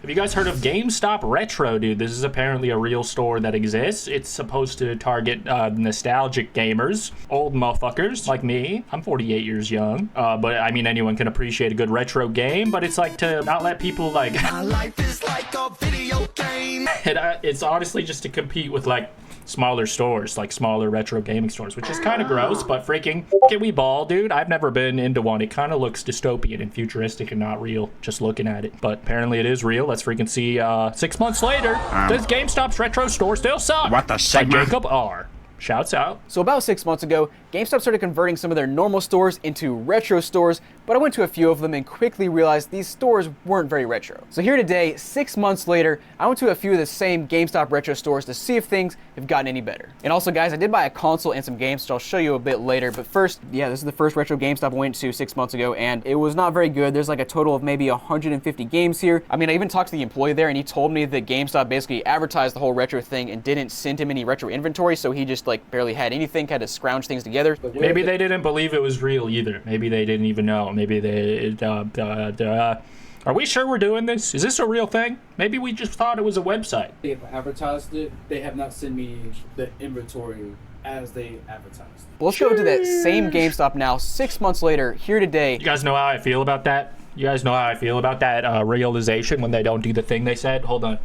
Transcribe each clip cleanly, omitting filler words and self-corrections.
Have you guys heard of GameStop Retro, dude? This is apparently a real store that exists. It's supposed to target nostalgic gamers, old motherfuckers like me. I'm 48 years young, but I mean anyone can appreciate a good retro game, but it's like to not let people like... My life is like a video game. It's honestly just to compete with like smaller stores, like smaller retro gaming stores, which is kind of gross, but freaking can we ball, dude? I've never been into one. It kind of looks dystopian and futuristic and not real, just looking at it. But apparently it is real. Let's freaking see. 6 months later, does GameStop's retro store still suck? What the Sega? By Jacob R. Shouts out. So about 6 months ago, GameStop started converting some of their normal stores into retro stores, but I went to a few of them and quickly realized these stores weren't very retro. So here today, 6 months later, I went to a few of the same GameStop retro stores to see if things have gotten any better. And also guys, I did buy a console and some games, which I'll show you a bit later, but first, yeah, this is the first retro GameStop I went to 6 months ago, and it was not very good. There's like a total of maybe 150 games here. I mean, I even talked to the employee there, and he told me that GameStop basically advertised the whole retro thing and didn't send him any retro inventory, so he just like barely had anything, had to scrounge things together. Maybe they didn't believe it was real either. Maybe they didn't even know. Maybe they, are we sure we're doing this? Is this a real thing? Maybe we just thought it was a website. They've advertised it. They have not sent me the inventory as they advertised. Well, let's go to that same GameStop now, 6 months later, here today. You guys know how I feel about that? You guys know how I feel about that realization when they don't do the thing they said? Hold on.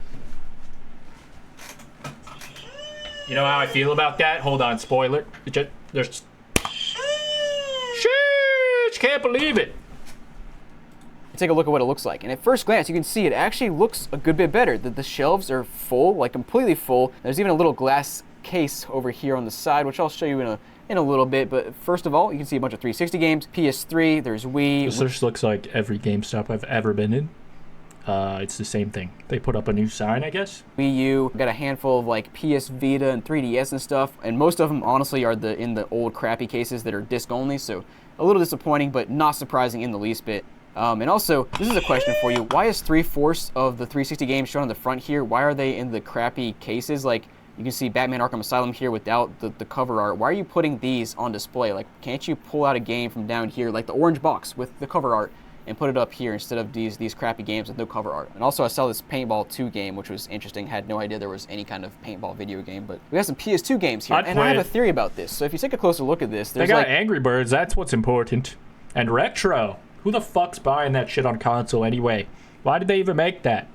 You know how I feel about that? Hold on, spoiler. There's... Sheesh, can't believe it. Take a look at what it looks like, and at first glance you can see it actually looks a good bit better. The shelves are full, like completely full. There's even a little glass case over here on the side, which I'll show you in a little bit, but first of all, you can see a bunch of 360 games, PS3, there's Wii. This just looks like every GameStop I've ever been in. It's the same thing. They put up a new sign, I guess. Wii U, got a handful of like PS Vita and 3DS and stuff, and most of them honestly are in the old crappy cases that are disc only, so a little disappointing, but not surprising in the least bit. And also, this is a question for you. Why is 3/4 of the 360 games shown on the front here? Why are they in the crappy cases? Like, you can see Batman Arkham Asylum here without the cover art. Why are you putting these on display? Like, can't you pull out a game from down here, like the orange box with the cover art, and put it up here instead of these crappy games with no cover art? And also, I saw this Paintball 2 game, which was interesting. Had no idea there was any kind of paintball video game, but we have some PS2 games here, and I have a theory about this. So if you take a closer look at this, there's they got like Angry Birds. That's what's important, and retro. Who the fuck's buying that shit on console anyway? Why did they even make that?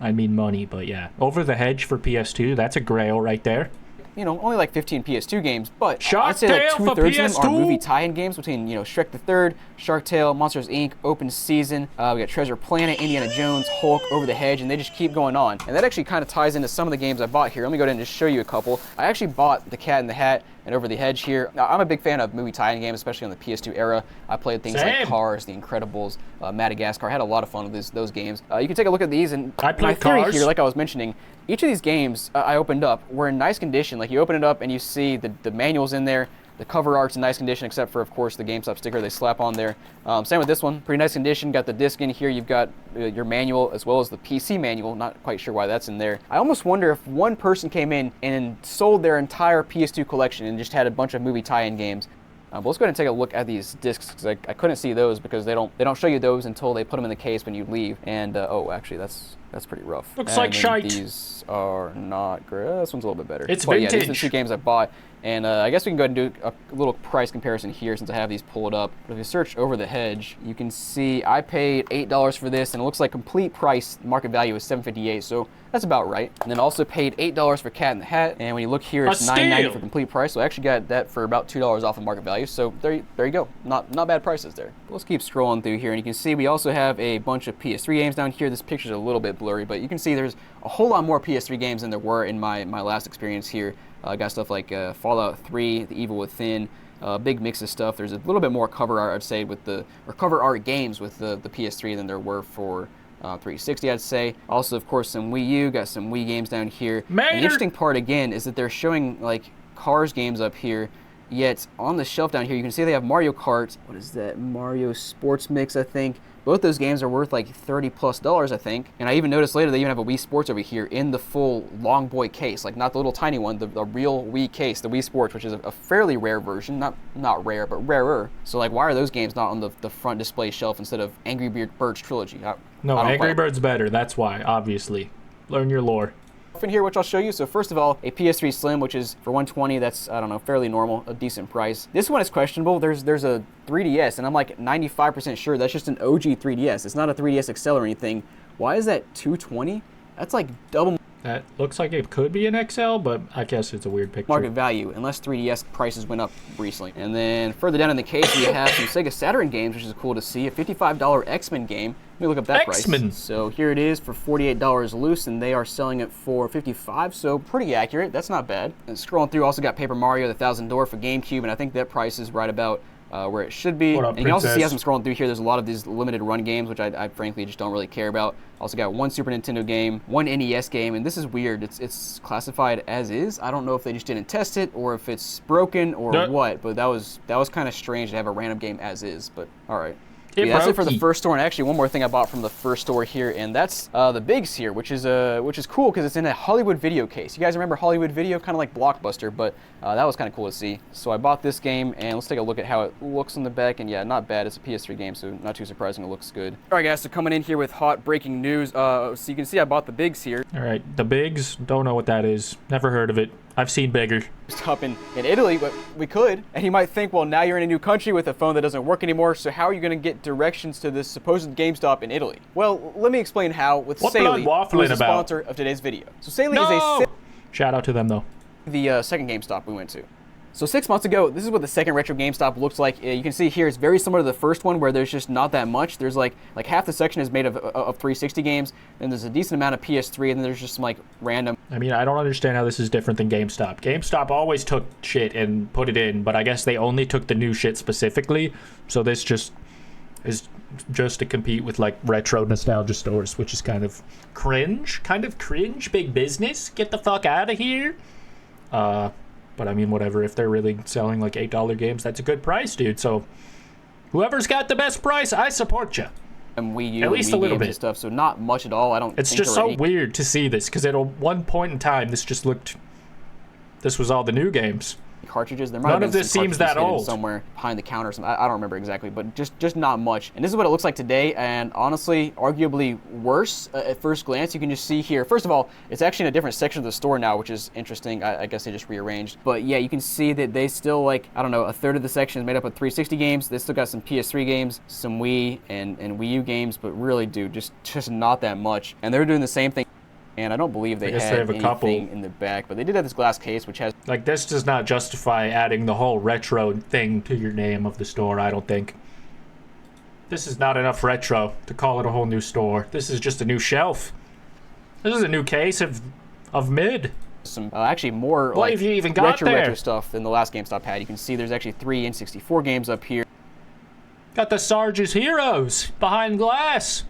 I mean money, but yeah. Over the Hedge for PS2, that's a grail right there. You know, only like 15 PS2 games, but Shark I'd say like Tale for 2/3 of them are PS2? movie tie-in games between, you know, Shrek the Third, Shark Tale, Monsters Inc., Open Season, we got Treasure Planet, Indiana Jones, Hulk, Over the Hedge, and they just keep going on. And that actually kind of ties into some of the games I bought here. Let me go ahead and just show you a couple. I actually bought The Cat in the Hat and Over the Hedge here. Now, I'm a big fan of movie tie-in games, especially on the PS2 era. I played things like Cars, The Incredibles, Madagascar. I had a lot of fun with those games. You can take a look at these, and I my played theory Cars. here, like I was mentioning, each of these games I opened up were in nice condition. Like, you open it up and you see the manual's in there. The cover art's in nice condition, except for, of course, the GameStop sticker they slap on there. Same with this one, pretty nice condition. Got the disc in here. You've got your manual as well as the PC manual. Not quite sure why that's in there. I almost wonder if one person came in and sold their entire PS2 collection and just had a bunch of movie tie-in games. But let's go ahead and take a look at these discs, because I couldn't see those because they don't show you those until they put them in the case when you leave. And oh, actually, that's pretty rough. Looks and like shite. These are not great. This one's a little bit better. It's but vintage. Yeah, these are the 2 games I bought. And I guess we can go ahead and do a little price comparison here since I have these pulled up. But if you search Over the Hedge, you can see I paid $8 for this, and it looks like complete price market value is $7.58, so that's about right. And then also paid $8 for Cat in the Hat, and when you look here, it's $9.90 for complete price. So I actually got that for about $2 off the market value. So there you go. Not bad prices there. But let's keep scrolling through here, and you can see we also have a bunch of PS3 games down here. This picture's a little bit blurry, but you can see there's a whole lot more PS3 games than there were in my last experience here. Got stuff like Fallout 3, The Evil Within, big mix of stuff. There's a little bit more cover art, I'd say, cover art games with the PS3 than there were for 360, I'd say. Also, of course, some Wii U, got some Wii games down here. And the interesting part, again, is that they're showing, like, Cars games up here, yet on the shelf down here, you can see they have Mario Kart. What is that? Mario Sports Mix, I think. Both those games are worth like $30+, I think. And I even noticed later they even have a Wii Sports over here in the full long boy case, like not the little tiny one, the real Wii case, the Wii Sports, which is a fairly rare version, not rare, but rarer. So like, why are those games not on the front display shelf instead of Angry Birds Trilogy? No, Angry Birds better. That's why, obviously. Learn your lore. In here, which I'll show you. So first of all, a PS3 Slim, which is for $120. That's, I don't know, fairly normal, a decent price. This one is questionable. There's a 3DS, and I'm like 95% sure that's just an OG 3DS. It's not a 3DS XL or anything. Why is that $220? That's like double That looks like it could be an XL, but I guess it's a weird picture. market value, unless 3DS prices went up recently. And then further down in the case, we have some Sega Saturn games, which is cool to see. A $55 X-Men game. Let me look up that X-Men. price. So here it is for $48 loose, and they are selling it for $55, so pretty accurate. That's not bad. And scrolling through, also got Paper Mario: The Thousand Door for GameCube, and I think that price is right about where it should be. What up, and you can also see as princess? I'm scrolling through here, there's a lot of these limited run games, which I frankly just don't really care about. Also got one Super Nintendo game, one NES game, and this is weird. It's classified as is. I don't know if they just didn't test it or if it's broken or what, but that was kind of strange to have a random game as is, but all right. Yeah, that's it for the first store, and actually one more thing I bought from the first store here, and that's the Bigs here, which is cool because it's in a Hollywood Video case. You guys remember Hollywood Video, kind of like Blockbuster, but that was kind of cool to see. So I bought this game, and let's take a look at how it looks on the back, and yeah, not bad. It's a PS3 game, so not too surprising. It looks good. All right, guys, so coming in here with hot breaking news. So you can see I bought the Bigs here. All right, the Bigs, don't know what that is. Never heard of it. I've seen bigger. Up in Italy, but we could. And you might think, well, now you're in a new country with a phone that doesn't work anymore, so how are you going to get directions to this supposed GameStop in Italy? Well, let me explain how with What Saley, blood who is the waffling about? sponsor of today's video. So Saley No! is Shout out to them, though. the second GameStop we went to. So 6 months ago, this is what the second retro GameStop looks like. You can see here it's very similar to the first one where there's just not that much. There's like half the section is made of 360 games, then there's a decent amount of PS3, and then there's just some like random. I mean, I don't understand how this is different than GameStop. GameStop always took shit and put it in, but I guess they only took the new shit specifically. So this just is just to compete with like retro nostalgia stores, which is kind of cringe. Big business. Get the fuck out of here. But I mean, whatever. If they're really selling like $8 games, that's a good price, dude. So whoever's got the best price, I support you. And Wii U At least and a Wii little games bit. and stuff, so not much at all. I don't. It's think just there were so weird to see this because at one point in time, this was all the new games. cartridges. There might None have of been this some seems cartridges that hidden old. somewhere behind the counter or something. I don't remember exactly, but just not much. And this is what it looks like today, and honestly, arguably worse at first glance. You can just see here. First of all, it's actually in a different section of the store now, which is interesting. I guess they just rearranged. But yeah, you can see that they still, like, I don't know, a third of the section is made up of 360 games. They still got some PS3 games, some Wii and Wii U games, but really, dude, just not that much. And they're doing the same thing. And I don't believe they guess had they have a anything couple. in the back, but they did have this glass case, which has Like, this does not justify adding the whole retro thing to your name of the store, I don't think. This is not enough retro to call it a whole new store. This is just a new shelf. This is a new case of mid. some actually more What like have you even got there? retro stuff than the last GameStop had. You can see there's actually 3 N64 games up here. Got the Sarge's Heroes behind glass.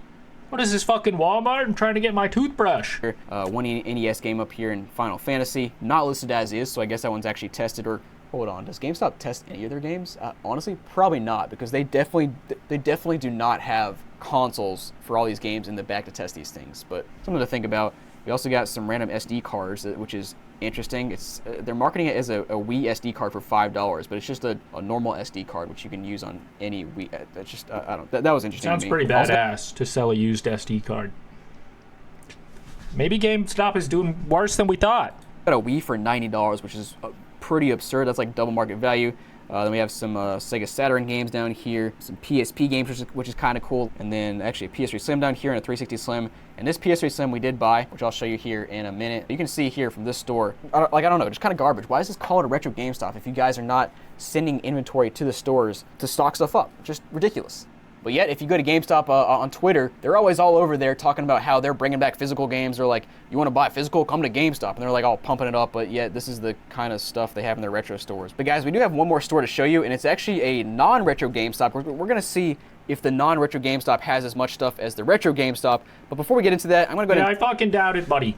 What is this, fucking Walmart? I'm trying to get my toothbrush. One NES game up here in Final Fantasy, not listed as is, so I guess that one's actually tested. Or hold on, does GameStop test any of their games? Honestly, probably not, because they definitely do not have consoles for all these games in the back to test these things. But something to think about. We also got some random SD cards, which is interesting. It's they're marketing it as a Wii SD card for $5, but it's just a normal SD card which you can use on any Wii. That's just I don't. That was interesting. Sounds to me. pretty Also badass to sell a used SD card. Maybe GameStop is doing worse than we thought. got a Wii for $90, which is pretty absurd. That's like double market value. Then we have some Sega Saturn games down here, some PSP games, which is kind of cool, and then actually a PS3 Slim down here and a 360 Slim. And this PS3 Slim we did buy, which I'll show you here in a minute. You can see here from this store, I don't know, just kind of garbage. Why is this called a retro GameStop if you guys are not sending inventory to the stores to stock stuff up? Just ridiculous. But yet, if you go to GameStop on Twitter, they're always all over there talking about how they're bringing back physical games. They're like, you want to buy physical? Come to GameStop. And they're like all pumping it up, but yet this is the kind of stuff they have in their retro stores. But guys, we do have one more store to show you, and it's actually a non-retro GameStop. We're going to see if the non-retro GameStop has as much stuff as the retro GameStop. But before we get into that, I'm going to go Yeah, ahead I fucking doubt it, buddy.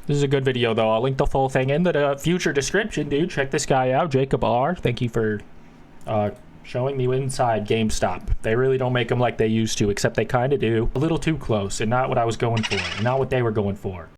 This is a good video, though. I'll link the full thing in the future description, dude. Check this guy out, Jacob R. Thank you for showing me inside GameStop. They really don't make them like they used to, except they kind of do. A little too close, and not what I was going for, and not what they were going for.